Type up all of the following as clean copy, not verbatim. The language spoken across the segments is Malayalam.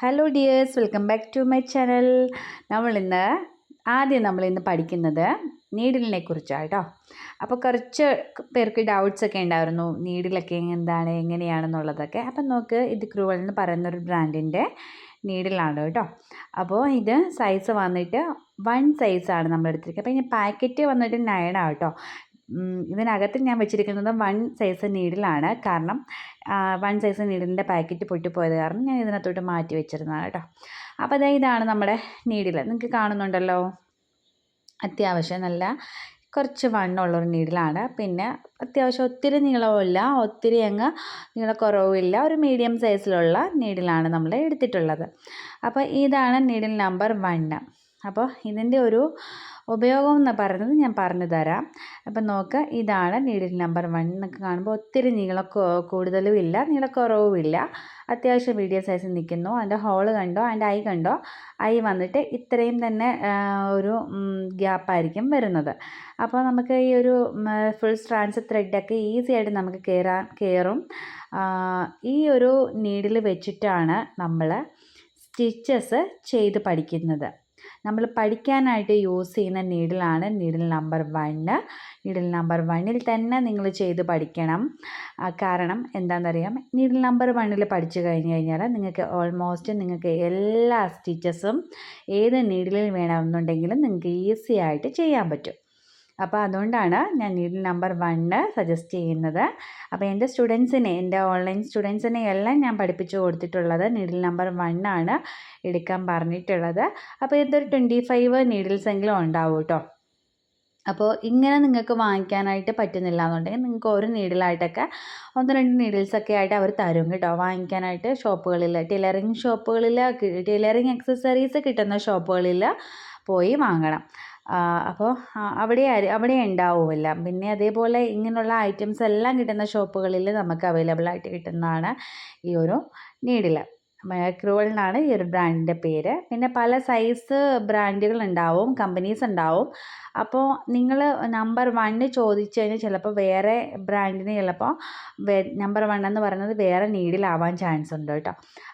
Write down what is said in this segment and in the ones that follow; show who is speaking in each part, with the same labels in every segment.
Speaker 1: Hello dears, welcome back to my channel. നമ്മളിന്ന് പഠിക്കുന്നത് നീഡിലിനെ കുറിച്ചാണ് കേട്ടോ. അപ്പോൾ കുറച്ച് പേർക്ക് ഡൗട്ട്സ് ഒക്കെ ഉണ്ടായിരുന്നു, നീഡിലൊക്കെ എന്താണ് എങ്ങനെയാണെന്നുള്ളതൊക്കെ. അപ്പം നോക്ക്, ഇത് ക്രൂവൽ എന്ന് പറയുന്നൊരു ബ്രാൻഡിൻ്റെ നീഡിലാണ് കേട്ടോ. അപ്പോൾ ഇത് സൈസ് വന്നിട്ട് 1 സൈസാണ് നമ്മൾ എടുത്തിരിക്കുന്നത്. അപ്പോൾ ഇനി പാക്കറ്റ് വന്നിട്ട് 9 ആണ് കേട്ടോ. ഇതിനകത്ത് ഞാൻ വെച്ചിരിക്കുന്നത് 1 സൈസ് നീഡിലാണ്. കാരണം 1 സൈസ് നീഡിലിൻ്റെ പാക്കറ്റ് പൊട്ടിപ്പോയത് കാരണം ഞാൻ ഇതിനകത്തോട്ട് മാറ്റി വെച്ചിരുന്നതാണ് കേട്ടോ. അപ്പോൾ ഇതാണ് നമ്മുടെ നീഡിൽ. നിങ്ങൾക്ക് കാണുന്നുണ്ടല്ലോ, അത്യാവശ്യം നല്ല കുറച്ച് വണ്ണമുള്ളൊരു നീഡിലാണ്. പിന്നെ അത്യാവശ്യം ഒത്തിരി നീളവുമില്ല, ഒത്തിരി അങ്ങ് നീളക്കുറവുമില്ല, ഒരു മീഡിയം സൈസിലുള്ള നീഡിലാണ് നമ്മൾ എടുത്തിട്ടുള്ളത്. അപ്പോൾ ഇതാണ് നീഡിൽ നമ്പർ 1. അപ്പോൾ ഇതിൻ്റെ ഒരു ഉപയോഗം എന്ന് പറയുന്നത് ഞാൻ പറഞ്ഞു തരാം. അപ്പം നോക്ക്, ഇതാണ് നീഡിൽ നമ്പർ 1. എന്നൊക്കെ കാണുമ്പോൾ ഒത്തിരി കൂടുതലും ഇല്ല, നീളക്കുറവും ഇല്ല, അത്യാവശ്യം മീഡിയം സൈസിൽ നിൽക്കുന്നു. അതിൻ്റെ ഹോള് കണ്ടോ, അതിൻ്റെ ഐ കണ്ടോ, ഐ വന്നിട്ട് ഇത്രയും തന്നെ ഒരു ഗ്യാപ്പായിരിക്കും വരുന്നത്. അപ്പോൾ നമുക്ക് ഈ ഒരു ഫുൾ സ്ട്രാൻഡ്സ് ത്രെഡൊക്കെ ഈസി ആയിട്ട് നമുക്ക് കയറും. ഈ ഒരു നീഡിൽ വെച്ചിട്ടാണ് നമ്മൾ സ്റ്റിച്ചസ് ചെയ്ത് പഠിക്കുന്നത്. നമ്മൾ പഠിക്കാനായിട്ട് യൂസ് ചെയ്യുന്ന നീഡിലാണ് നീഡിൽ നമ്പർ 1. നീഡിൽ നമ്പർ 1ൽ തന്നെ നിങ്ങൾ ചെയ്ത് പഠിക്കണം. കാരണം എന്താണെന്നറിയാം, നീഡിൽ നമ്പർ 1ൽ പഠിച്ചു കഴിഞ്ഞാൽ നിങ്ങൾക്ക് എല്ലാ സ്റ്റിച്ചസും ഏത് നീഡിലിൽ വേണമെന്നുണ്ടെങ്കിലും നിങ്ങൾക്ക് ഈസി ആയിട്ട് ചെയ്യാൻ പറ്റും. അപ്പോൾ അതുകൊണ്ടാണ് ഞാൻ നീഡിൽ നമ്പർ 1 സജസ്റ്റ് ചെയ്യുന്നത്. അപ്പോൾ എൻ്റെ ഓൺലൈൻ സ്റ്റുഡൻസിനെ എല്ലാം ഞാൻ പഠിപ്പിച്ചു കൊടുത്തിട്ടുള്ളത് നീഡിൽ നമ്പർ 1 ആണ് എടുക്കാൻ പറഞ്ഞിട്ടുള്ളത്. അപ്പോൾ ഇതൊരു 25 നീഡിൽസ് എങ്കിലും ഉണ്ടാവും കേട്ടോ. അപ്പോൾ ഇങ്ങനെ നിങ്ങൾക്ക് വാങ്ങിക്കാനായിട്ട് പറ്റുന്നില്ല എന്നുണ്ടെങ്കിൽ നിങ്ങൾക്ക് ഒരു നീഡിലായിട്ടൊക്കെ 1-2 നീഡിൽസൊക്കെ ആയിട്ട് അവർ തരും കേട്ടോ, വാങ്ങിക്കാനായിട്ട്. ഷോപ്പുകളിൽ, ടൈലറിങ് എക്സസറീസ് കിട്ടുന്ന ഷോപ്പുകളിൽ പോയി വാങ്ങണം. അപ്പോൾ അവിടെ ഉണ്ടാവുമല്ല. പിന്നെ അതേപോലെ ഇങ്ങനെയുള്ള ഐറ്റംസ് എല്ലാം കിട്ടുന്ന ഷോപ്പുകളിൽ നമുക്ക് അവൈലബിൾ ആയിട്ട് കിട്ടുന്നതാണ് ഈ ഒരു നീഡിൽ. ക്രൂവൽ എന്നാണ് ഈ ഒരു ബ്രാൻഡിൻ്റെ പേര്. പിന്നെ പല സൈസ് ബ്രാൻഡുകൾ ഉണ്ടാവും, കമ്പനീസ് ഉണ്ടാവും. അപ്പോൾ നിങ്ങൾ നമ്പർ 1 ചോദിച്ചു കഴിഞ്ഞാൽ ചിലപ്പോൾ വേറെ ബ്രാൻഡിന് ചിലപ്പോൾ നമ്പർ 1 എന്ന് പറയുന്നത് വേറെ നീഡിലാവാൻ ചാൻസ് ഉണ്ട് കേട്ടോ.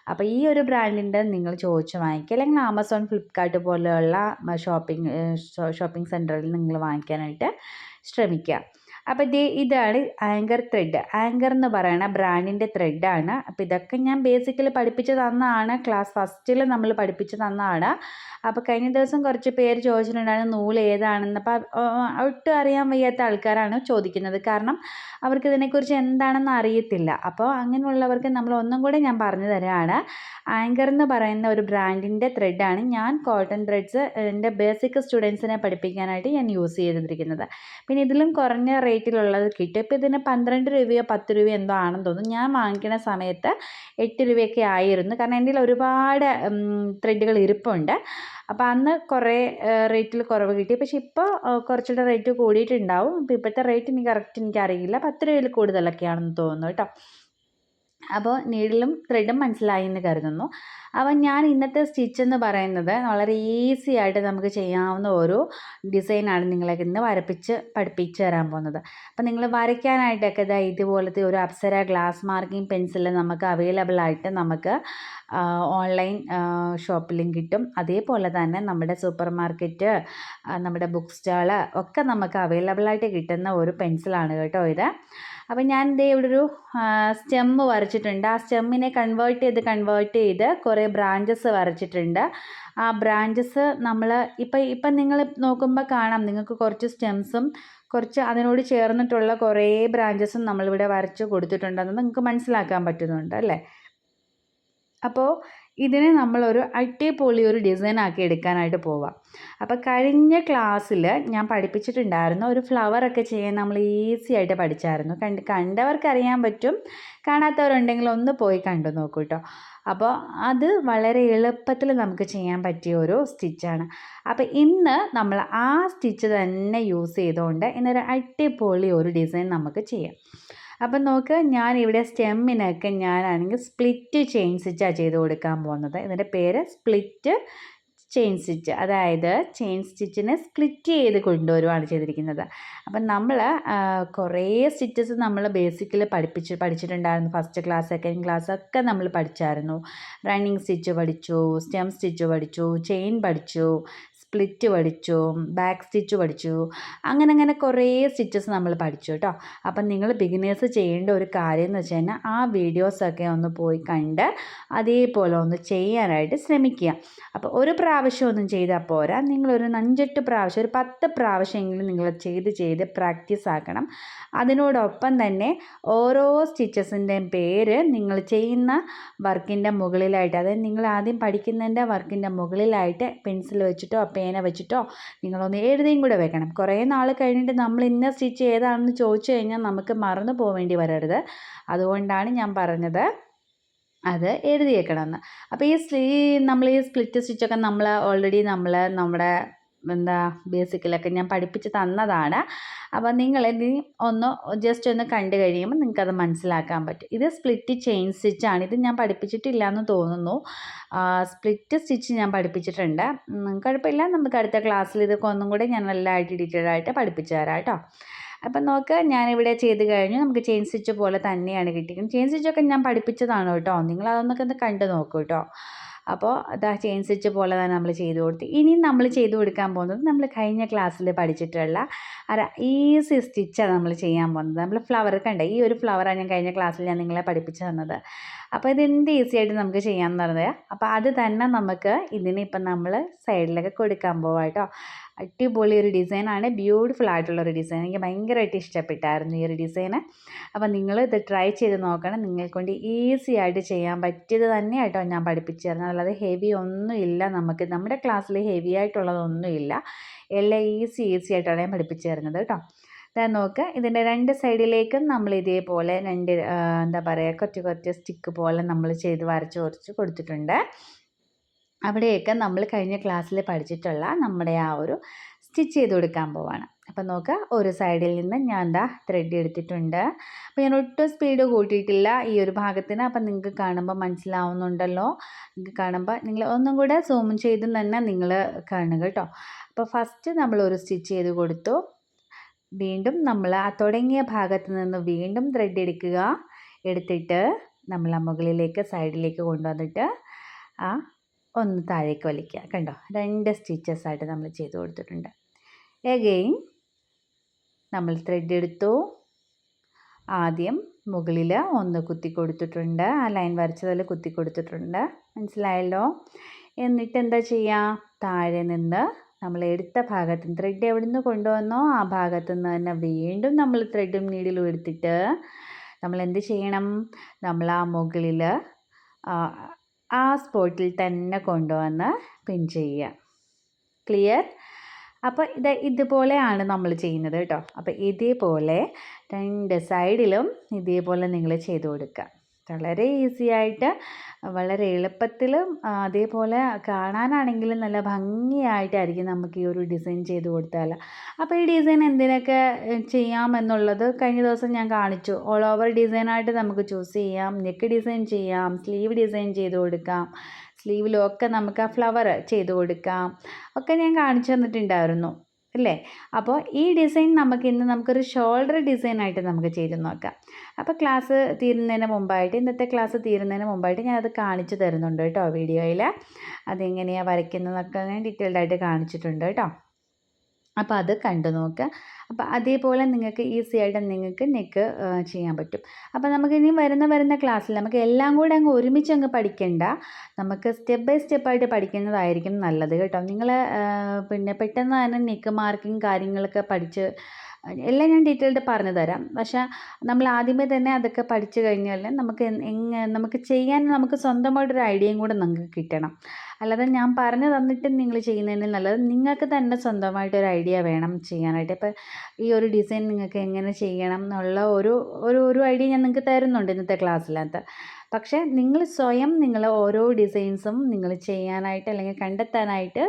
Speaker 1: അപ്പോൾ ഈ ഒരു ബ്രാൻഡിൻ്റെ നിങ്ങൾ ചോദിച്ച് വാങ്ങിക്കുക, അല്ലെങ്കിൽ ആമസോൺ, ഫ്ലിപ്കാർട്ട് പോലെയുള്ള ഷോപ്പിംഗ് സെൻറ്ററിൽ നിങ്ങൾ വാങ്ങിക്കാനായിട്ട് ശ്രമിക്കുക. അപ്പോൾ ഇതാണ് ആങ്കർ ത്രെഡ്. ആങ്കർ എന്ന് പറയുന്ന ബ്രാൻഡിൻ്റെ ത്രെഡാണ്. അപ്പോൾ ഇതൊക്കെ ഞാൻ ബേസിക്കലി പഠിപ്പിച്ച് തന്നതാണ്, ക്ലാസ് ഫസ്റ്റിൽ നമ്മൾ പഠിപ്പിച്ച് തന്നതാണ്. അപ്പോൾ കഴിഞ്ഞ ദിവസം കുറച്ച് പേര് ചോദിച്ചിട്ടുണ്ടായിരുന്നു നൂല് ഏതാണെന്ന്. അപ്പോൾ ഒട്ടും അറിയാൻ വയ്യാത്ത ആൾക്കാരാണ് ചോദിക്കുന്നത്, കാരണം അവർക്ക് ഇതിനെക്കുറിച്ച് എന്താണെന്ന് അറിയത്തില്ല. അപ്പോൾ അങ്ങനെയുള്ളവർക്ക് നമ്മൾ ഒന്നും കൂടെ ഞാൻ പറഞ്ഞു തരാണ്. ആങ്കർ എന്ന് പറയുന്ന ഒരു ബ്രാൻഡിൻ്റെ ത്രെഡാണ് ഞാൻ കോട്ടൺ ത്രെഡ്സ് എൻ്റെ ബേസിക് സ്റ്റുഡൻസിനെ പഠിപ്പിക്കാനായിട്ട് ഞാൻ യൂസ് ചെയ്തിരിക്കുന്നത്. പിന്നെ ഇതിലും കുറഞ്ഞ റേറ്റിലുള്ളത് കിട്ടും. ഇപ്പോൾ ഇതിന് 12 രൂപയോ 10 രൂപയോ എന്തോ ആണെന്ന് തോന്നുന്നു. ഞാൻ വാങ്ങിക്കുന്ന സമയത്ത് 8 രൂപയൊക്കെ ആയിരുന്നു, കാരണം എൻ്റെ കയ്യിൽ ഒരുപാട് ത്രെഡുകൾ ഇരിപ്പുണ്ട്. അപ്പോൾ അന്ന് കുറേ റേറ്റിൽ കുറവ് കിട്ടി. പക്ഷെ ഇപ്പോൾ കുറച്ചുകൂടെ റേറ്റ് കൂടിയിട്ടുണ്ടാവും. അപ്പോൾ ഇപ്പോഴത്തെ റേറ്റ് എനിക്കറിയില്ല, 10 രൂപയിൽ കൂടുതലൊക്കെയാണെന്ന് തോന്നുന്നു കേട്ടോ. അപ്പോൾ നീഡിലും ത്രെഡും മനസ്സിലായി എന്ന് കരുതുന്നു. അപ്പോൾ ഞാൻ ഇന്നത്തെ സ്റ്റിച്ച് എന്ന് പറയുന്നത് വളരെ ഈസി ആയിട്ട് നമുക്ക് ചെയ്യാവുന്ന ഒരു ഡിസൈനാണ് നിങ്ങളെ ഇന്ന് പഠിപ്പിച്ച് തരാൻ പോകുന്നത്. അപ്പോൾ നിങ്ങൾ വരയ്ക്കാനായിട്ടൊക്കെ ഇതുപോലത്തെ ഒരു അപ്സര ഗ്ലാസ് മാർക്കിംഗ് പെൻസിൽ നമുക്ക് അവൈലബിൾ ആയിട്ട് നമുക്ക് ഓൺലൈൻ ഷോപ്പിലും കിട്ടും. അതേപോലെ തന്നെ നമ്മുടെ സൂപ്പർ മാർക്കറ്റ്, നമ്മുടെ ബുക്ക് സ്റ്റാൾ ഒക്കെ നമുക്ക് അവൈലബിൾ ആയിട്ട് കിട്ടുന്ന ഒരു പെൻസിലാണ് കേട്ടോ ഇത്. അപ്പോൾ ഞാൻ ഇവിടെ ഒരു സ്റ്റെമ്മ് വരച്ചിട്ടുണ്ട്. ആ സ്റ്റെമ്മിനെ കൺവേർട്ട് ചെയ്ത് കുറേ ബ്രാഞ്ചസ് വരച്ചിട്ടുണ്ട്. ആ ബ്രാഞ്ചസ് നമ്മൾ ഇപ്പം നിങ്ങൾ നോക്കുമ്പോൾ കാണാം, നിങ്ങൾക്ക് കുറച്ച് സ്റ്റെംസും കുറച്ച് അതിനോട് ചേർന്നിട്ടുള്ള കുറേ ബ്രാഞ്ചസും നമ്മളിവിടെ വരച്ച് കൊടുത്തിട്ടുണ്ടെന്ന് നിങ്ങൾക്ക് മനസ്സിലാക്കാൻ പറ്റുന്നുണ്ട് അല്ലേ. അപ്പോൾ ഇതിനെ നമ്മളൊരു അടിപൊളി ഒരു ഡിസൈനാക്കി എടുക്കാനായിട്ട് പോവാം. അപ്പോൾ കഴിഞ്ഞ ക്ലാസ്സിൽ ഞാൻ പഠിപ്പിച്ചിട്ടുണ്ടായിരുന്നു, ഒരു ഫ്ലവറൊക്കെ ചെയ്യാൻ നമ്മൾ ഈസി ആയിട്ട് പഠിച്ചായിരുന്നു. കണ്ടവർക്ക് അറിയാൻ പറ്റും, കാണാത്തവരുണ്ടെങ്കിൽ ഒന്ന് പോയി കണ്ടു നോക്കൂ കേട്ടോ. അപ്പോൾ അത് വളരെ എളുപ്പത്തിൽ നമുക്ക് ചെയ്യാൻ പറ്റിയ ഒരു സ്റ്റിച്ചാണ്. അപ്പോൾ ഇന്ന് നമ്മൾ ആ സ്റ്റിച്ച് തന്നെ യൂസ് ചെയ്തുകൊണ്ട് ഇന്നൊരു അടിപൊളി ഒരു ഡിസൈൻ നമുക്ക് ചെയ്യാം. അപ്പം നോക്ക്, ഞാനിവിടെ സ്റ്റെമ്മിനൊക്കെ ഞാനാണെങ്കിൽ സ്പ്ലിറ്റ് ചെയിൻ സ്റ്റിച്ചാണ് ചെയ്ത് കൊടുക്കാൻ പോകുന്നത്. ഇതിൻ്റെ പേര് സ്പ്ലിറ്റ് ചെയിൻ സ്റ്റിച്ച്, അതായത് ചെയിൻ സ്റ്റിച്ചിനെ സ്പ്ലിറ്റ് ചെയ്ത് കൊണ്ടുവരുവാണ് ചെയ്തിരിക്കുന്നത്. അപ്പം നമ്മൾ കുറേ സ്റ്റിച്ചസ് നമ്മൾ ബേസിക്കലി പഠിച്ചിട്ടുണ്ടായിരുന്നു. ഫസ്റ്റ് ക്ലാസ്, സെക്കൻഡ് ക്ലാസ് ഒക്കെ നമ്മൾ പഠിച്ചായിരുന്നു. റണ്ണിങ് സ്റ്റിച്ച് പഠിച്ചു, സ്റ്റെം സ്റ്റിച്ച് പഠിച്ചു, ചെയിൻ പഠിച്ചു, സ്പ്ലിറ്റ് പഠിച്ചു, ബാക്ക് സ്റ്റിച്ച് പഠിച്ചു, അങ്ങനെ കുറേ സ്റ്റിച്ചസ് നമ്മൾ പഠിച്ചു കേട്ടോ. അപ്പം നിങ്ങൾ ബിഗിനേഴ്സ് ചെയ്യേണ്ട ഒരു കാര്യം എന്ന് വെച്ച് കഴിഞ്ഞാൽ ആ വീഡിയോസൊക്കെ ഒന്ന് പോയി കണ്ട് അതേപോലെ ഒന്ന് ചെയ്യാനായിട്ട് ശ്രമിക്കുക. അപ്പോൾ ഒരു പ്രാവശ്യമൊന്നും ചെയ്താൽ പോരാ, നിങ്ങളൊരു 5-8 പ്രാവശ്യം, ഒരു 10 പ്രാവശ്യമെങ്കിലും നിങ്ങൾ ചെയ്ത് പ്രാക്ടീസ് ആക്കണം. അതിനോടൊപ്പം തന്നെ ഓരോ സ്റ്റിച്ചസിൻ്റെയും പേര് നിങ്ങൾ ചെയ്യുന്ന വർക്കിൻ്റെ മുകളിലായിട്ട്, അതായത് നിങ്ങൾ ആദ്യം പഠിക്കുന്നതിൻ്റെ വർക്കിൻ്റെ മുകളിലായിട്ട് പെൻസിൽ വെച്ചിട്ടോ പേന വെച്ചിട്ടോ നിങ്ങളൊന്ന് എഴുതിയും കൂടെ വെക്കണം. കുറേ നാൾ കഴിഞ്ഞിട്ട് നമ്മൾ ഇന്ന സ്റ്റിച്ച് ഏതാണെന്ന് ചോദിച്ചു കഴിഞ്ഞാൽ നമുക്ക് മറന്നു പോവേണ്ടി വരരുത്. അതുകൊണ്ടാണ് ഞാൻ പറഞ്ഞത് അത് എഴുതി വെക്കണമെന്ന്. അപ്പോൾ നമ്മൾ ഈ സ്പ്ലിറ്റ് സ്റ്റിച്ചൊക്കെ നമ്മൾ ഓൾറെഡി നമ്മുടെ ബേസിക്കലൊക്കെ ഞാൻ പഠിപ്പിച്ച് തന്നതാണ്. അപ്പോൾ നിങ്ങളിനി ജസ്റ്റ് ഒന്ന് കണ്ടു കഴിയുമ്പോൾ നിങ്ങൾക്കത് മനസ്സിലാക്കാൻ പറ്റും. ഇത് സ്പ്ലിറ്റ് ചെയിൻ സ്റ്റിച്ചാണ്. ഇത് ഞാൻ പഠിപ്പിച്ചിട്ടില്ല എന്ന് തോന്നുന്നു. സ്പ്ലിറ്റ് സ്റ്റിച്ച് ഞാൻ പഠിപ്പിച്ചിട്ടുണ്ട്. കുഴപ്പമില്ല, നമുക്ക് അടുത്ത ക്ലാസ്സിൽ ഇതൊക്കെ ഒന്നും കൂടെ ഞാൻ നല്ലതായിട്ട് ഡീറ്റെയിൽ ആയിട്ട് പഠിപ്പിച്ചു തരാം കേട്ടോ. അപ്പം നോക്ക്, ഞാനിവിടെ ചെയ്ത് കഴിഞ്ഞു. നമുക്ക് ചെയിൻ സ്റ്റിച്ച് പോലെ തന്നെയാണ് കിട്ടിയിരിക്കുന്നത്. ചെയിൻ സ്റ്റിച്ചൊക്കെ ഞാൻ പഠിപ്പിച്ചതാണ് കേട്ടോ, നിങ്ങളതൊന്നൊക്കെ ഒന്ന് കണ്ടു നോക്കൂ കേട്ടോ. അപ്പോൾ അതാ ചെയിൻ സ്റ്റിച്ച് പോലെ തന്നെ നമ്മൾ ചെയ്ത് കൊടുത്തു. ഇനിയും നമ്മൾ ചെയ്ത് കൊടുക്കാൻ പോകുന്നത് നമ്മൾ കഴിഞ്ഞ ക്ലാസ്സിൽ പഠിച്ചിട്ടുള്ള ഈസി സ്റ്റിച്ചാണ് നമ്മൾ ചെയ്യാൻ പോകുന്നത്. നമ്മൾ ഫ്ലവർ കണ്ട ഈ ഒരു ഫ്ലവറാണ് ഞാൻ കഴിഞ്ഞ ക്ലാസ്സിൽ നിങ്ങളെ പഠിപ്പിച്ച് തന്നത്. അപ്പോൾ ഇതെന്ത് ഈസി ആയിട്ട് നമുക്ക് ചെയ്യാമെന്ന് പറഞ്ഞത്. അപ്പോൾ അത് തന്നെ നമുക്ക് ഇതിനിപ്പം നമ്മൾ സൈഡിലൊക്കെ കൊടുക്കാൻ പോവാം കേട്ടോ. അടിപൊളി ഒരു ഡിസൈനാണ്, ബ്യൂട്ടിഫുൾ ആയിട്ടുള്ളൊരു ഡിസൈൻ. എനിക്ക് ഭയങ്കരമായിട്ട് ഇഷ്ടപ്പെട്ടായിരുന്നു ഈ ഒരു ഡിസൈന്. അപ്പോൾ നിങ്ങൾ ഇത് ട്രൈ ചെയ്ത് നോക്കണം. നിങ്ങൾക്കൊണ്ട് ഈസി ആയിട്ട് ചെയ്യാൻ പറ്റിയത് തന്നെ കേട്ടോ ഞാൻ പഠിപ്പിച്ചു തരുന്നത്. അല്ലാതെ ഹെവി ഒന്നുമില്ല, നമ്മുടെ ക്ലാസ്സിൽ ഹെവി ആയിട്ടുള്ളതൊന്നുമില്ല. എല്ലാം ഈസി ആയിട്ടാണ് ഞാൻ പഠിപ്പിച്ചു തരുന്നത് കേട്ടോ. അതായത് നോക്ക്, ഇതിൻ്റെ 2 സൈഡിലേക്കും നമ്മൾ ഇതേപോലെ 2 കുറച്ച് സ്റ്റിക്ക് പോലെ നമ്മൾ വരച്ച് കൊടുത്തിട്ടുണ്ട്. അവിടെയൊക്കെ നമ്മൾ കഴിഞ്ഞ ക്ലാസ്സിൽ പഠിച്ചിട്ടുള്ള നമ്മുടെ ആ ഒരു സ്റ്റിച്ച് ചെയ്ത് കൊടുക്കാൻ പോവാണ്. അപ്പം നോക്കുക, ഒരു സൈഡിൽ നിന്ന് ഞാൻ ത്രെഡ് എടുത്തിട്ടുണ്ട്. അപ്പോൾ ഞാൻ ഒട്ടും സ്പീഡ് കൂട്ടിയിട്ടില്ല ഈ ഒരു ഭാഗത്തിന്. അപ്പം നിങ്ങൾക്ക് കാണുമ്പോൾ മനസ്സിലാവുന്നുണ്ടല്ലോ. നിങ്ങൾക്ക് കാണുമ്പോൾ നിങ്ങൾ ഒന്നും കൂടെ സൂം ചെയ്ത് തന്നെ നിങ്ങൾ കാണുക കേട്ടോ. അപ്പോൾ ഫസ്റ്റ് നമ്മൾ ഒരു സ്റ്റിച്ച് ചെയ്ത് കൊടുത്തു. വീണ്ടും നമ്മൾ ആ തുടങ്ങിയ ഭാഗത്ത് നിന്ന് വീണ്ടും ത്രെഡ് എടുത്തിട്ട് നമ്മൾ ആ മുകളിലേക്ക് സൈഡിലേക്ക് കൊണ്ടുവന്നിട്ട് ഒന്ന് താഴേക്ക് വലിക്കുക. കണ്ടോ, 2 സ്റ്റിച്ചസ് ആയിട്ട് നമ്മൾ ചെയ്ത് കൊടുത്തിട്ടുണ്ട്. എഗെയിൻ നമ്മൾ ത്രെഡ് എടുത്തു. ആദ്യം മുകളിൽ ഒന്ന് കുത്തി കൊടുത്തിട്ടുണ്ട്, ആ ലൈൻ വരച്ചതിൽ കുത്തി കൊടുത്തിട്ടുണ്ട്, മനസ്സിലായല്ലോ. എന്നിട്ട് എന്താ ചെയ്യുക, താഴെ നിന്ന് നമ്മൾ എടുത്ത ഭാഗത്ത് നിന്ന് ത്രെഡ് എവിടെ നിന്ന് കൊണ്ടുവന്നോ ആ ഭാഗത്തു നിന്ന് തന്നെ വീണ്ടും നമ്മൾ ത്രെഡും നീഡിലും എടുത്തിട്ട് നമ്മൾ എന്ത് ചെയ്യണം, നമ്മൾ ആ മുകളിൽ ആ സ്പോട്ടിൽ തന്നെ കൊണ്ടുവന്ന് പിൻ ചെയ്യുക. ക്ലിയർ? അപ്പോൾ ഇതുപോലെയാണ് നമ്മൾ ചെയ്യുന്നത് കേട്ടോ. അപ്പോൾ ഇതേപോലെ 2 സൈഡിലും ഇതേപോലെ നിങ്ങൾ ചെയ്ത് കൊടുക്കുക. വളരെ ഈസി ആയിട്ട്, വളരെ എളുപ്പത്തിലും, അതേപോലെ കാണാനാണെങ്കിലും നല്ല ഭംഗിയായിട്ടായിരിക്കും നമുക്ക് ഈ ഒരു ഡിസൈൻ ചെയ്ത് കൊടുത്താൽ. അപ്പോൾ ഈ ഡിസൈൻ എന്തിനൊക്കെ ചെയ്യാമെന്നുള്ളത് കഴിഞ്ഞ ദിവസം ഞാൻ കാണിച്ചു. ഓൾ ഓവർ ഡിസൈനായിട്ട് നമുക്ക് ചൂസ് ചെയ്യാം, നെക്ക് ഡിസൈൻ ചെയ്യാം, സ്ലീവ് ഡിസൈൻ ചെയ്ത് കൊടുക്കാം, സ്ലീവിലൊക്കെ നമുക്ക് ആ ഫ്ലവർ ചെയ്ത് കൊടുക്കാം ഒക്കെ ഞാൻ കാണിച്ചു തന്നിട്ടുണ്ടായിരുന്നു അല്ലേ. അപ്പോൾ ഈ ഡിസൈൻ നമുക്കൊരു ഷോൾഡർ ഡിസൈനായിട്ട് നമുക്ക് ചെയ്ത് നോക്കാം. അപ്പോൾ ഇന്നത്തെ ക്ലാസ് തീരുന്നതിന് മുമ്പായിട്ട് ഞാനത് കാണിച്ചു തരുന്നുണ്ട് കേട്ടോ വീഡിയോയിൽ. അതെങ്ങനെയാണ് വരയ്ക്കുന്നതൊക്കെ ഞാൻ ഡീറ്റെയിൽഡായിട്ട് കാണിച്ചിട്ടുണ്ട് കേട്ടോ. അപ്പോൾ അത് കണ്ടു നോക്കുക. അപ്പോൾ അതേപോലെ നിങ്ങൾക്ക് ഈസി ആയിട്ട് നിങ്ങൾക്ക് നെക്ക് ചെയ്യാൻ പറ്റും. അപ്പോൾ നമുക്കിനി വരുന്ന ക്ലാസ്സിൽ നമുക്ക് എല്ലാം കൂടെ ഒരുമിച്ച് പഠിക്കണ്ട, നമുക്ക് സ്റ്റെപ്പ് ബൈ സ്റ്റെപ്പായിട്ട് പഠിക്കുന്നതായിരിക്കും നല്ലത് കേട്ടോ. നിങ്ങൾ പെട്ടെന്ന് തന്നെ നെക്ക് മാർക്കിങ് കാര്യങ്ങളൊക്കെ പഠിച്ച് എല്ലാം ഞാൻ ഡീറ്റെയിൽഡ് പറഞ്ഞു തരാം. പക്ഷേ നമ്മൾ ആദ്യമേ തന്നെ അതൊക്കെ പഠിച്ചു കഴിഞ്ഞാൽ നമുക്ക് ചെയ്യാൻ നമുക്ക് സ്വന്തമായിട്ടൊരു ഐഡിയയും കൂടെ നമുക്ക് കിട്ടണം. അല്ലാതെ ഞാൻ പറഞ്ഞു തന്നിട്ട് നിങ്ങൾ ചെയ്യുന്നതിന് നല്ലത് നിങ്ങൾക്ക് തന്നെ സ്വന്തമായിട്ടൊരു ഐഡിയ വേണം ചെയ്യാനായിട്ട്. ഇപ്പോൾ ഈ ഒരു ഡിസൈൻ നിങ്ങൾക്ക് എങ്ങനെ ചെയ്യണം എന്നുള്ള ഒരു ഐഡിയ ഞാൻ നിങ്ങൾക്ക് തരുന്നുണ്ട് ഇന്നത്തെ ക്ലാസ്സിനകത്ത്. പക്ഷേ നിങ്ങൾ സ്വയം ഓരോ ഡിസൈൻസും നിങ്ങൾ ചെയ്യാനായിട്ട് അല്ലെങ്കിൽ കണ്ടെത്താനായിട്ട്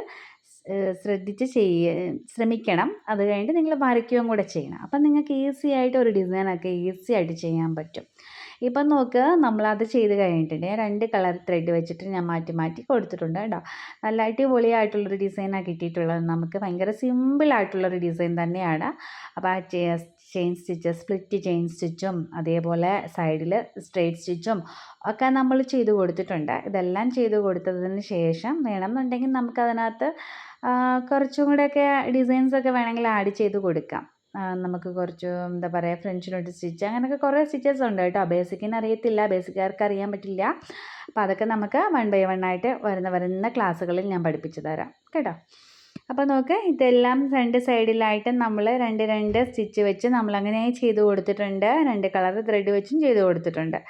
Speaker 1: ശ്രമിക്കണം. അത് കഴിഞ്ഞിട്ട് നിങ്ങൾ വരയ്ക്കുകയും കൂടെ ചെയ്യണം. അപ്പം നിങ്ങൾക്ക് ഈസി ആയിട്ട് ഒരു ഡിസൈനൊക്കെ ഈസി ആയിട്ട് ചെയ്യാൻ പറ്റും. ഇപ്പം നോക്ക് നമ്മളത് ചെയ്ത് കഴിഞ്ഞിട്ടുണ്ട്. 2 കളർ ത്രെഡ് വെച്ചിട്ട് ഞാൻ മാറ്റി മാറ്റി കൊടുത്തിട്ടുണ്ട് കേട്ടോ. നല്ല അടിപൊളിയായിട്ടുള്ളൊരു ഡിസൈനാണ് കിട്ടിയിട്ടുള്ളത്. നമുക്ക് ഭയങ്കര സിമ്പിളായിട്ടുള്ളൊരു ഡിസൈൻ തന്നെയാണ്. അപ്പോൾ ആ ചെയിൻ സ്റ്റിച്ച്, സ്പ്ലിറ്റ് ചെയിൻ സ്റ്റിച്ചും അതേപോലെ സൈഡിൽ സ്ട്രെയിറ്റ് സ്റ്റിച്ചും ഒക്കെ നമ്മൾ ചെയ്ത് കൊടുത്തിട്ടുണ്ട്. ഇതെല്ലാം ചെയ്ത് കൊടുത്തതിന് ശേഷം വേണമെന്നുണ്ടെങ്കിൽ നമുക്കതിനകത്ത് കുറച്ചും കൂടെയൊക്കെ ഡിസൈൻസൊക്കെ വേണമെങ്കിൽ ആഡ് ചെയ്ത് കൊടുക്കാം. നമുക്ക് കുറച്ച് എന്താ പറയുക, ഫ്രഞ്ച് സ്റ്റിച്ച് അങ്ങനെയൊക്കെ കുറേ സ്റ്റിച്ചസ് ഉണ്ട് കേട്ടോ. ബേസിക്കിന് അറിയത്തില്ല, ബേസിക്കാർക്ക് അറിയാൻ പറ്റില്ല. അപ്പോൾ അതൊക്കെ നമുക്ക് 1 by 1 ആയിട്ട് വരുന്ന ക്ലാസ്സുകളിൽ ഞാൻ പഠിപ്പിച്ചു തരാം കേട്ടോ. അപ്പോൾ നോക്ക്, ഇതെല്ലാം 2 സൈഡിലായിട്ട് നമ്മൾ 2 സ്റ്റിച്ച് വെച്ച് നമ്മളങ്ങനെ ചെയ്ത് കൊടുത്തിട്ടുണ്ട്. 2 കളർ ത്രെഡ് വെച്ചും ചെയ്ത് കൊടുത്തിട്ടുണ്ട്.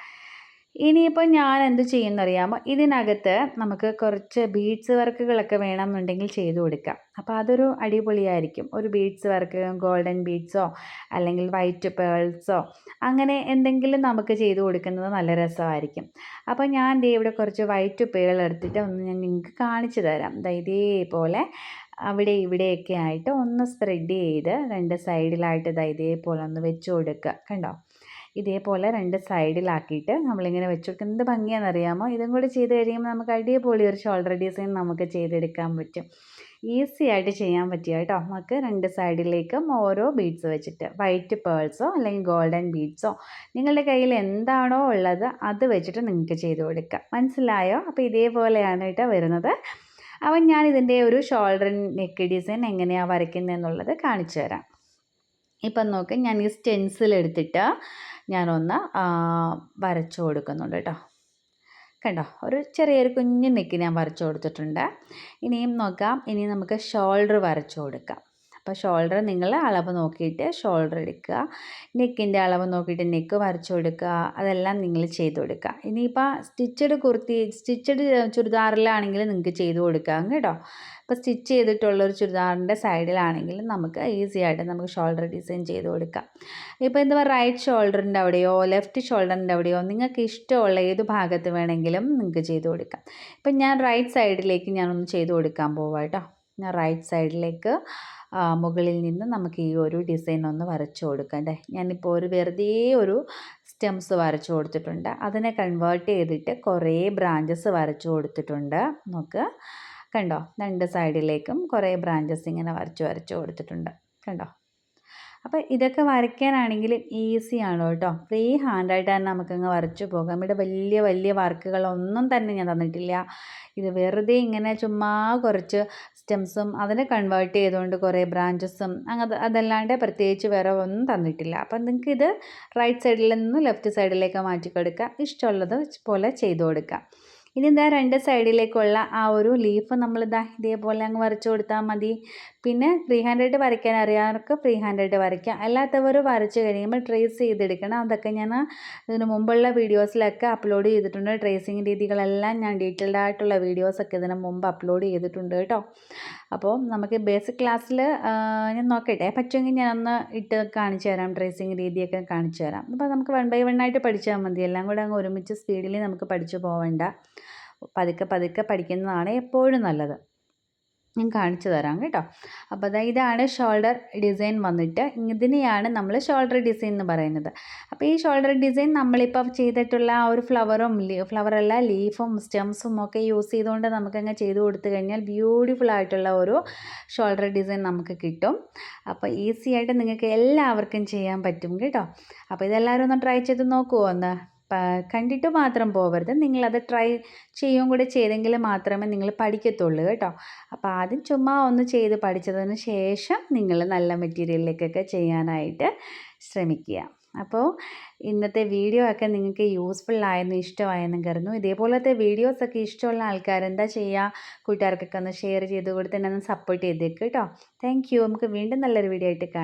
Speaker 1: ഇനിയിപ്പോൾ ഞാൻ എന്ത് ചെയ്യുമെന്നറിയാമോ, ഇതിനകത്ത് നമുക്ക് കുറച്ച് ബീഡ്സ് വർക്കുകളൊക്കെ വേണമെന്നുണ്ടെങ്കിൽ ചെയ്ത് കൊടുക്കാം. അപ്പോൾ അതൊരു അടിപൊളിയായിരിക്കും. ഒരു ബീഡ്സ് വർക്ക്, ഗോൾഡൻ ബീഡ്സോ അല്ലെങ്കിൽ വൈറ്റ് പേൾസോ അങ്ങനെ എന്തെങ്കിലും നമുക്ക് ചെയ്ത് കൊടുക്കുന്നത് നല്ല രസമായിരിക്കും. അപ്പോൾ ഞാൻ ഇവിടെ കുറച്ച് വൈറ്റ് പേൾ എടുത്തിട്ട് ഒന്ന് ഞാൻ നിങ്ങൾക്ക് കാണിച്ചു തരാം. ഇതേപോലെ അവിടെ ഇവിടെയൊക്കെ ആയിട്ട് ഒന്ന് സ്പ്രെഡ് ചെയ്ത് 2 സൈഡിലായിട്ട് ഇതേപോലെ ഒന്ന് വെച്ച് കൊടുക്കുക. കണ്ടോ, ഇതേപോലെ 2 സൈഡിലാക്കിയിട്ട് നമ്മളിങ്ങനെ വെച്ച് കൊടുക്കുന്നത് എന്ത് ഭംഗിയാണെന്നറിയാമോ. ഇതും കൂടി ചെയ്ത് കഴിയുമ്പോൾ നമുക്ക് അടിപൊളി ഒരു ഷോൾഡർ ഡിസൈൻ നമുക്ക് ചെയ്തെടുക്കാൻ പറ്റും. ഈസി ആയിട്ട് ചെയ്യാൻ പറ്റിയ കേട്ടോ. നമുക്ക് 2 സൈഡിലേക്കും ഓരോ ബീഡ്സ് വെച്ചിട്ട് വൈറ്റ് പേൾസോ അല്ലെങ്കിൽ ഗോൾഡൻ ബീഡ്സോ നിങ്ങളുടെ കയ്യിൽ എന്താണോ ഉള്ളത് അത് വെച്ചിട്ട് നിങ്ങൾക്ക് ചെയ്ത് കൊടുക്കാം. മനസ്സിലായോ? അപ്പോൾ ഇതേപോലെയാണ് കേട്ടോ വരുന്നത്. അപ്പം ഞാൻ ഇതിൻ്റെ ഒരു ഷോൾഡർ നെക്ക് ഡിസൈൻ എങ്ങനെയാണ് വരയ്ക്കുന്നതെന്നുള്ളത് കാണിച്ചു തരാം. ഇപ്പം നോക്ക്, ഞാൻ ഈ സ്റ്റെൻസിൽ എടുത്തിട്ട് ഞാനൊന്ന് വരച്ചു കൊടുക്കുന്നുണ്ട് കേട്ടോ. കണ്ടോ, ഒരു ചെറിയൊരു കുഞ്ഞു നെക്ക് ഞാൻ വരച്ചു കൊടുത്തിട്ടുണ്ട്. ഇനിയും നോക്കാം, ഇനി നമുക്ക് ഷോൾഡർ വരച്ചു കൊടുക്കാം. അപ്പോൾ ഷോൾഡർ നിങ്ങൾ അളവ് നോക്കിയിട്ട് ഷോൾഡർ എടുക്കുക, നെക്കിൻ്റെ അളവ് നോക്കിയിട്ട് നെക്ക് വരച്ചു കൊടുക്കുക. അതെല്ലാം നിങ്ങൾ ചെയ്ത് കൊടുക്കുക. ഇനിയിപ്പോൾ സ്റ്റിച്ചഡ് ചുരിദാറിലാണെങ്കിൽ നിങ്ങൾക്ക് ചെയ്ത് കൊടുക്കാം കേട്ടോ. ഇപ്പോൾ സ്റ്റിച്ച് ചെയ്തിട്ടുള്ളൊരു ചുരിദാറിൻ്റെ സൈഡിലാണെങ്കിൽ നമുക്ക് ഈസി ആയിട്ട് നമുക്ക് ഷോൾഡർ ഡിസൈൻ ചെയ്ത് കൊടുക്കാം. ഇപ്പോൾ എന്താ പറയുക, റൈറ്റ് ഷോൾഡറിൻ്റെ അവിടെയോ ലെഫ്റ്റ് ഷോൾഡറിൻ്റെ അവിടെയോ നിങ്ങൾക്ക് ഇഷ്ടമുള്ള ഏത് ഭാഗത്ത് വേണമെങ്കിലും നിങ്ങൾക്ക് ചെയ്ത് കൊടുക്കാം. ഇപ്പം ഞാൻ റൈറ്റ് സൈഡിലേക്ക് ഞാനൊന്ന് ചെയ്ത് കൊടുക്കാൻ പോവാം കേട്ടോ. ഞാൻ റൈറ്റ് സൈഡിലേക്ക് മുകളിൽ നിന്ന് നമുക്ക് ഈ ഒരു ഡിസൈൻ ഒന്ന് വരച്ചു കൊടുക്കാം. ഞാനിപ്പോൾ വെറുതെ ഒരു സ്റ്റെംസ് വരച്ചു കൊടുത്തിട്ടുണ്ട്. അതിനെ കൺവേർട്ട് ചെയ്തിട്ട് കുറേ ബ്രാഞ്ചസ് വരച്ചു കൊടുത്തിട്ടുണ്ട്. നമുക്ക് കണ്ടോ, 2 സൈഡിലേക്കും കുറേ ബ്രാഞ്ചസ് ഇങ്ങനെ വരച്ചു കൊടുത്തിട്ടുണ്ട്. കണ്ടോ, അപ്പോൾ ഇതൊക്കെ വരയ്ക്കാനാണെങ്കിൽ ഈസിയാണ് കേട്ടോ. ഫ്രീ ഹാൻഡായിട്ട് തന്നെ നമുക്കങ്ങ് വരച്ചു പോകാം. ഇവിടെ വലിയ വലിയ വർക്കുകളൊന്നും തന്നെ ഞാൻ തന്നിട്ടില്ല. ഇത് വെറുതെ ഇങ്ങനെ ചുമ്മാ കുറച്ച് സ്റ്റെംസും അതിനെ കൺവേർട്ട് ചെയ്തുകൊണ്ട് കുറേ ബ്രാഞ്ചസും അതല്ലാണ്ട് പ്രത്യേകിച്ച് വേറെ ഒന്നും തന്നിട്ടില്ല. അപ്പം നിങ്ങൾക്ക് ഇത് റൈറ്റ് സൈഡിൽ നിന്ന് ലെഫ്റ്റ് സൈഡിലേക്ക് മാറ്റി കൊടുക്കുക, ഇഷ്ടമുള്ളത് പോലെ ചെയ്ത് കൊടുക്കുക. ഇനി ഇതാ 2 സൈഡിലേക്കുള്ള ആ ഒരു ലീഫ് നമ്മളിതാ ഇതേപോലെ അങ്ങ് വരച്ചു കൊടുത്താൽ മതി. പിന്നെ ഫ്രീ ഹാൻഡായിട്ട് വരയ്ക്കാൻ അറിയാവുന്നവർക്ക് ഫ്രീ ഹാൻഡായിട്ട് വരയ്ക്കാം. അല്ലാത്തവർ വരച്ച് കഴിയുമ്പോൾ ട്രേസ് ചെയ്തെടുക്കണം. അതൊക്കെ ഞാൻ ഇതിന് മുമ്പുള്ള വീഡിയോസിലൊക്കെ അപ്ലോഡ് ചെയ്തിട്ടുണ്ട്. ട്രേസിങ് രീതികളെല്ലാം ഞാൻ ഡീറ്റെയിൽഡ് ആയിട്ടുള്ള വീഡിയോസൊക്കെ ഇതിന് മുമ്പ് അപ്ലോഡ് ചെയ്തിട്ടുണ്ട് കേട്ടോ. അപ്പോൾ നമുക്ക് ബേസിക് ക്ലാസ്സിൽ ഞാൻ നോക്കട്ടെ, പറ്റുമെങ്കിൽ ഞാനൊന്ന് ഇട്ട് കാണിച്ചു തരാം. ട്രേസിങ് രീതിയൊക്കെ കാണിച്ചു തരാം. അപ്പോൾ നമുക്ക് 1 by 1 ആയിട്ട് പഠിച്ചാൽ മതി. എല്ലാം കൂടെ അങ്ങ് ഒരുമിച്ച് സ്പീഡിൽ നമുക്ക് പഠിച്ചു പോവേണ്ട. പതുക്കെ പതുക്കെ പഠിക്കുന്നതാണ് എപ്പോഴും നല്ലത്. ഞാൻ കാണിച്ചു തരാം കേട്ടോ. അപ്പോൾ ഇതാണ് ഷോൾഡർ ഡിസൈൻ വന്നിട്ട്. ഇതിനെയാണ് നമ്മൾ ഷോൾഡർ ഡിസൈൻ എന്ന് പറയുന്നത്. അപ്പോൾ ഈ ഷോൾഡർ ഡിസൈൻ നമ്മളിപ്പോൾ ചെയ്തിട്ടുള്ള ആ ഒരു ഫ്ലവറല്ല ലീഫും സ്റ്റെംസും ഒക്കെ യൂസ് ചെയ്തുകൊണ്ട് നമുക്കങ്ങ് ചെയ്ത് കൊടുത്തു കഴിഞ്ഞാൽ ബ്യൂട്ടിഫുൾ ആയിട്ടുള്ള ഒരു ഷോൾഡർ ഡിസൈൻ നമുക്ക് കിട്ടും. അപ്പോൾ ഈസി ആയിട്ട് നിങ്ങൾക്ക് എല്ലാവർക്കും ചെയ്യാൻ പറ്റും കേട്ടോ. അപ്പോൾ ഇതെല്ലാവരും ഒന്ന് ട്രൈ ചെയ്ത് നോക്കുമോ? ഒന്ന് കണ്ടിട്ട് മാത്രം പോകരുത്, നിങ്ങളത് ട്രൈ ചെയ്യുകയും കൂടെ ചെയ്തെങ്കിൽ മാത്രമേ നിങ്ങൾ പഠിക്കത്തുള്ളൂ കേട്ടോ. അപ്പോൾ ആദ്യം ചുമ്മാ ഒന്ന് ചെയ്ത് പഠിച്ചതിന് ശേഷം നിങ്ങൾ നല്ല മെറ്റീരിയലിലേക്കൊക്കെ ചെയ്യാനായിട്ട് ശ്രമിക്കുക. അപ്പോൾ ഇന്നത്തെ വീഡിയോ ഒക്കെ നിങ്ങൾക്ക് യൂസ്ഫുൾ ആയെന്ന് ഇഷ്ടമായെന്ന് കരുതുന്നു. ഇതേപോലത്തെ വീഡിയോസൊക്കെ ഇഷ്ടമുള്ള ആൾക്കാരെന്താ ചെയ്യുക, കൂട്ടുകാർക്കൊക്കെ ഒന്ന് ഷെയർ ചെയ്ത് കൊടുത്ത് എന്നെ ഒന്ന് സപ്പോർട്ട് ചെയ്തേക്ക് കേട്ടോ. Thank you. നമുക്ക് വീണ്ടും നല്ലൊരു വീഡിയോ ആയിട്ട് കാണാം.